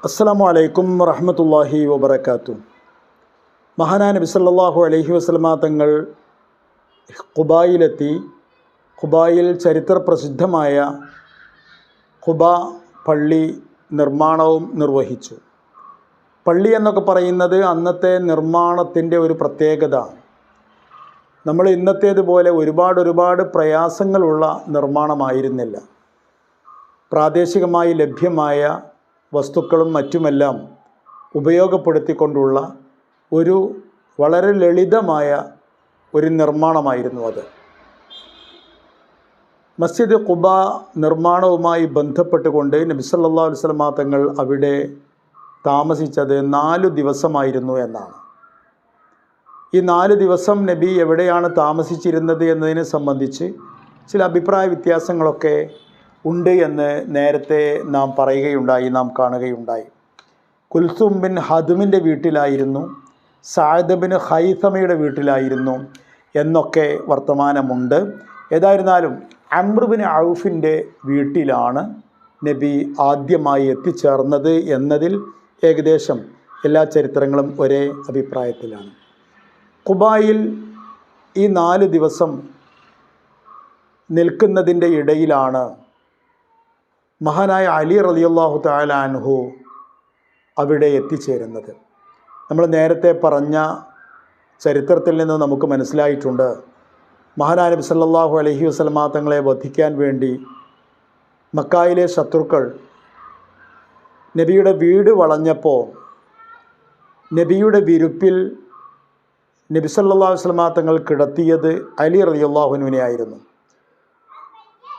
അസ്സലാമു അലൈക്കും വറഹ്മത്തുള്ളാഹി വബറകാതുഹു. മഹാനായ നബി സല്ലല്ലാഹു അലൈഹി വസല്ലമ തങ്ങൾ ഖുബായിലെത്തി. ഖുബായിൽ ചരിത്ര പ്രസിദ്ധമായ ഖുബ പള്ളി നിർമ്മാണവും നിർവഹിച്ചു. പള്ളി എന്നൊക്കെ പറയുന്നത് അന്നത്തെ നിർമ്മാണത്തിൻ്റെ ഒരു പ്രത്യേകത നമ്മൾ ഇന്നത്തേതുപോലെ ഒരുപാട് പ്രയാസങ്ങളുള്ള നിർമ്മാണമായിരുന്നില്ല. പ്രാദേശികമായി ലഭ്യമായ വസ്തുക്കളും മറ്റുമെല്ലാം ഉപയോഗപ്പെടുത്തിക്കൊണ്ടുള്ള ഒരു വളരെ ലളിതമായ ഒരു നിർമ്മാണമായിരുന്നു അത്. മസ്ജിദ് ഖുബ നിർമ്മാണവുമായി ബന്ധപ്പെട്ടുകൊണ്ട് നബി സല്ലല്ലാഹു അലൈഹി വസല്ലമ തങ്ങൾ അവിടെ താമസിച്ചത് 4 ദിവസമായിരുന്നു എന്നാണ്. ഈ 4 ദിവസം നബി എവിടെയാണ് താമസിച്ചിരുന്നത് എന്നതിനെ സംബന്ധിച്ച് ചില അഭിപ്രായ വ്യത്യാസങ്ങളൊക്കെ ഉണ്ട് എന്ന് നേരത്തെ നാം പറയുകയുണ്ടായി, നാം കാണുകയുണ്ടായി. കുൽസും ബിൻ ഹദമിൻ്റെ വീട്ടിലായിരുന്നു, സഅദ് ബിൻ ഹൈസമയുടെ വീട്ടിലായിരുന്നു എന്നൊക്കെ വർത്തമാനമുണ്ട്. ഏതായിരുന്നാലും അംർ ബിൻ ഔഫിൻ്റെ വീട്ടിലാണ് നബി ആദ്യമായി എത്തിച്ചേർന്നത് എന്നതിൽ ഏകദേശം എല്ലാ ചരിത്രങ്ങളും ഒരേ അഭിപ്രായത്തിലാണ്. ഖുബായിൽ ഈ 4 ദിവസം നിൽക്കുന്നതിൻ്റെ ഇടയിലാണ് മഹാനായ അലി റളിയല്ലാഹു തആല അൻഹു അവിടെ എത്തിച്ചേരുന്നത്. നമ്മൾ നേരത്തെ പറഞ്ഞ ചരിത്രത്തിൽ നിന്ന് നമുക്ക് മനസ്സിലായിട്ടുണ്ട്, മഹാനായ നബി സല്ലല്ലാഹു അലൈഹി വസല്ലമ തങ്ങളെ വധിക്കാൻ വേണ്ടി മക്കായിലെ ശത്രുക്കൾ നബിയുടെ വീട് വളഞ്ഞപ്പോൾ നബിയുടെ വിരുപ്പിൽ നബി സല്ലല്ലാഹു അലൈഹി വസല്ലമ തങ്ങൾ കിടത്തിയത് അലി റളിയല്ലാഹു അൻഹുവിനെ ആയിരുന്നു.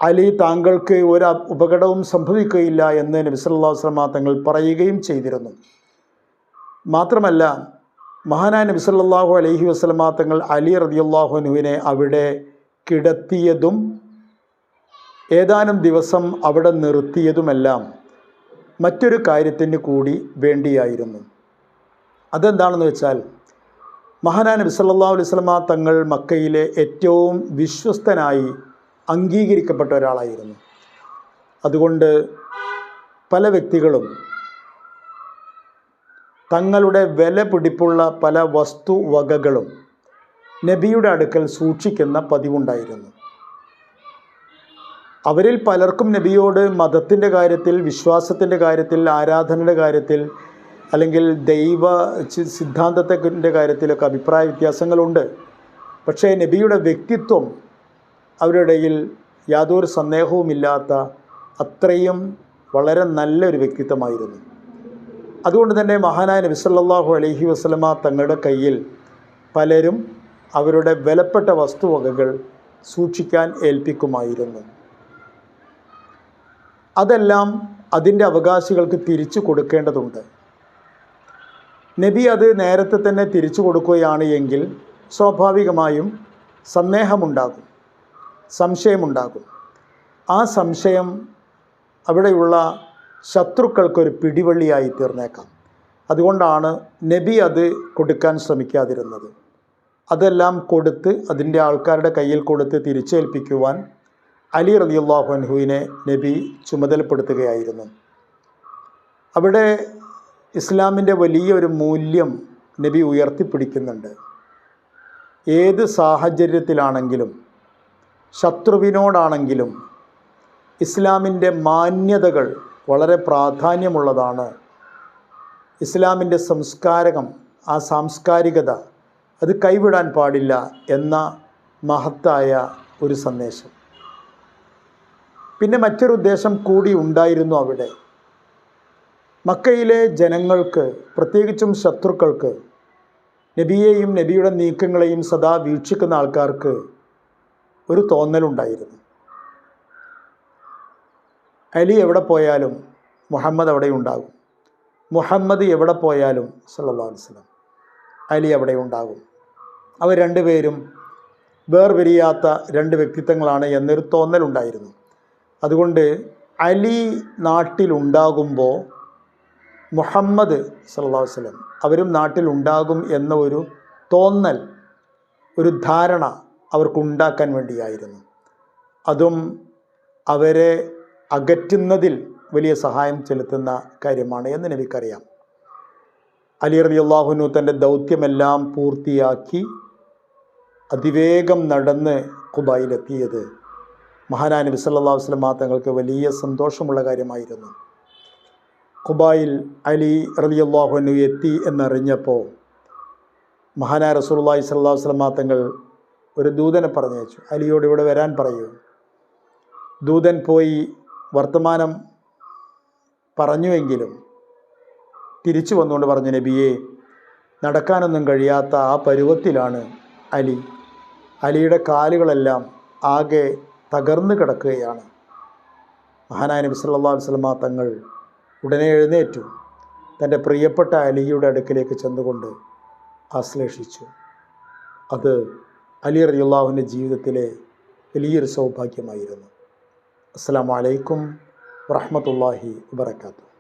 അലി, താങ്കൾക്ക് ഒരു അപകടവും സംഭവിക്കുകയില്ല എന്ന് നബി സല്ലല്ലാഹു അലൈഹി വസല്ലമ തങ്ങൾ പറയുകയും ചെയ്തിരുന്നു. മാത്രമല്ല, മഹാനായ നബി സല്ലല്ലാഹു അലൈഹി വസല്ലമ തങ്ങൾ അലി റളിയല്ലാഹു അൻഹുവിനെ അവിടെ കിടത്തിയതും ഏതാനും ദിവസം അവിടെ നിർത്തിയതുമെല്ലാം മറ്റൊരു കാര്യത്തിന് കൂടി വേണ്ടിയായിരുന്നു. അതെന്താണെന്ന് വെച്ചാൽ, മഹാനായ നബി സല്ലല്ലാഹു അലൈഹി വസല്ലമ തങ്ങൾ മക്കയിലെ ഏറ്റവും വിശ്വസ്തനായി അംഗീകരിക്കപ്പെട്ട ഒരാളായിരുന്നു. അതുകൊണ്ട് പല വ്യക്തികളും തങ്ങളുടെ വില പിടിപ്പുള്ള പല വസ്തുവകകളും നബിയുടെ അടുക്കൽ സൂക്ഷിക്കുന്ന പതിവുണ്ടായിരുന്നു. അവരിൽ പലർക്കും നബിയോട് മതത്തിൻ്റെ കാര്യത്തിൽ, വിശ്വാസത്തിൻ്റെ കാര്യത്തിൽ, ആരാധനയുടെ കാര്യത്തിൽ, അല്ലെങ്കിൽ ദൈവ സിദ്ധാന്തത്തിൻ്റെ കാര്യത്തിലൊക്കെ അഭിപ്രായ വ്യത്യാസങ്ങളുണ്ട്. പക്ഷേ നബിയുടെ വ്യക്തിത്വം അവരുടെ ഇടയിൽ യാതൊരു സന്ദേഹവുമില്ലാത്ത അത്രയും വളരെ നല്ലൊരു വ്യക്തിത്വമായിരുന്നു. അതുകൊണ്ട് തന്നെ മഹാനായ നബി സല്ലല്ലാഹു അലൈഹി വസല്ലമ തങ്ങളുടെ കയ്യിൽ പലരും അവരുടെ വിലപ്പെട്ട വസ്തുവകകൾ സൂക്ഷിക്കാൻ ഏൽപ്പിക്കുമായിരുന്നു. അതെല്ലാം അതിൻ്റെ അവകാശികൾക്ക് തിരിച്ചു കൊടുക്കേണ്ടതുണ്ട്. നബി അത് നേരത്തെ തന്നെ തിരിച്ചു കൊടുക്കുകയാണ് എങ്കിൽ സ്വാഭാവികമായും സന്ദേഹമുണ്ടാകും, സംശയമുണ്ടാകും. ആ സംശയം അവിടെയുള്ള ശത്രുക്കൾക്കൊരു പിടിവള്ളിയായി തീർന്നേക്കാം. അതുകൊണ്ടാണ് നബി അത് കൊടുക്കാൻ ശ്രമിക്കാതിരുന്നത്. അതെല്ലാം കൊടുത്ത് അതിൻ്റെ ആൾക്കാരുടെ കയ്യിൽ കൊടുത്ത് തിരിച്ചേൽപ്പിക്കുവാൻ അലി റളിയല്ലാഹു അൻഹുവിനെ നബി ചുമതലപ്പെടുത്തുകയായിരുന്നു. അവിടെ ഇസ്ലാമിൻ്റെ വലിയൊരു മൂല്യം നബി ഉയർത്തിപ്പിടിക്കുന്നുണ്ട്. ഏത് സാഹചര്യത്തിലാണെങ്കിലും, ശത്രുവിനോടാണെങ്കിലും ഇസ്ലാമിൻ്റെ മാന്യതകൾ വളരെ പ്രാധാന്യമുള്ളതാണ്. ഇസ്ലാമിൻ്റെ ആ സാംസ്കാരികത അത് കൈവിടാൻ പാടില്ല എന്ന മഹത്തായ ഒരു സന്ദേശം. പിന്നെ മറ്റൊരു ഉദ്ദേശം കൂടി ഉണ്ടായിരുന്നു അവിടെ. മക്കയിലെ ജനങ്ങൾക്ക്, പ്രത്യേകിച്ചും ശത്രുക്കൾക്ക്, നബിയെയും നബിയുടെ നീക്കങ്ങളെയും സദാ വീക്ഷിക്കുന്ന ആൾക്കാർക്ക് ഒരു തോന്നലുണ്ടായിരുന്നു, അലി എവിടെ പോയാലും മുഹമ്മദ് അവിടെ ഉണ്ടാകും, മുഹമ്മദ് എവിടെ പോയാലും സല്ലല്ലാഹു അലൈഹി വസല്ലം അലി അവിടെ ഉണ്ടാകും. അവർ രണ്ടുപേരും വേർപിരിയാത്ത 2 വ്യക്തിത്വങ്ങളാണ് എന്നൊരു തോന്നലുണ്ടായിരുന്നു. അതുകൊണ്ട് അലി നാട്ടിലുണ്ടാകുമ്പോൾ മുഹമ്മദ് സല്ലല്ലാഹു അലൈഹി വസല്ലം അവരും നാട്ടിലുണ്ടാകും എന്ന ഒരു തോന്നൽ, ഒരു ധാരണ അവർക്കുണ്ടാക്കാൻ വേണ്ടിയായിരുന്നു. അതും അവരെ അകറ്റുന്നതിൽ വലിയ സഹായം ചെലുത്തുന്ന കാര്യമാണ് എന്ന് നബിക്കറിയാം. അലി റളിയല്ലാഹു അൻഹു തൻ്റെ ദൗത്യമെല്ലാം പൂർത്തിയാക്കി അതിവേഗം നടന്ന് ഖുബായിലെത്തിയത് മഹാനായ നബി സല്ലല്ലാഹു അലൈഹി വസല്ലം തങ്ങൾക്ക് വലിയ സന്തോഷമുള്ള കാര്യമായിരുന്നു. ഖുബായിൽ അലി റളിയല്ലാഹു അൻഹു എത്തി എന്നറിഞ്ഞപ്പോൾ മഹാനായ റസൂലുള്ളാഹി സ്വല്ലല്ലാഹു അലൈഹി വസല്ലം തങ്ങൾ ഒരു ദൂതനെ പറഞ്ഞയച്ചു, അലിയോട് ഇവിടെ വരാൻ പറയൂ. ദൂതൻ പോയി വർത്തമാനം പറഞ്ഞുവെങ്കിലും തിരിച്ചു വന്നുകൊണ്ട് പറഞ്ഞു, നബിയെ, നടക്കാനൊന്നും കഴിയാത്ത ആ പരുവത്തിലാണ് അലി. അലിയുടെ കാലുകളെല്ലാം ആകെ തകർന്നു കിടക്കുകയാണ്. മഹാനായ നബി സല്ലല്ലാഹു അലൈഹി വസല്ലം തങ്ങൾ ഉടനെ എഴുന്നേറ്റു തൻ്റെ പ്രിയപ്പെട്ട അലിയുടെ അടുക്കിലേക്ക് ചെന്നുകൊണ്ട് ആശ്ലേഷിച്ചു. അത് അലി റളിയല്ലാഹുവിൻ്റെ ജീവിതത്തിലെ വലിയൊരു സൗഭാഗ്യമായിരുന്നു. അസ്സലാമു അലൈക്കും വറഹ്മത്തുള്ളാഹി വബറകാതുഹു.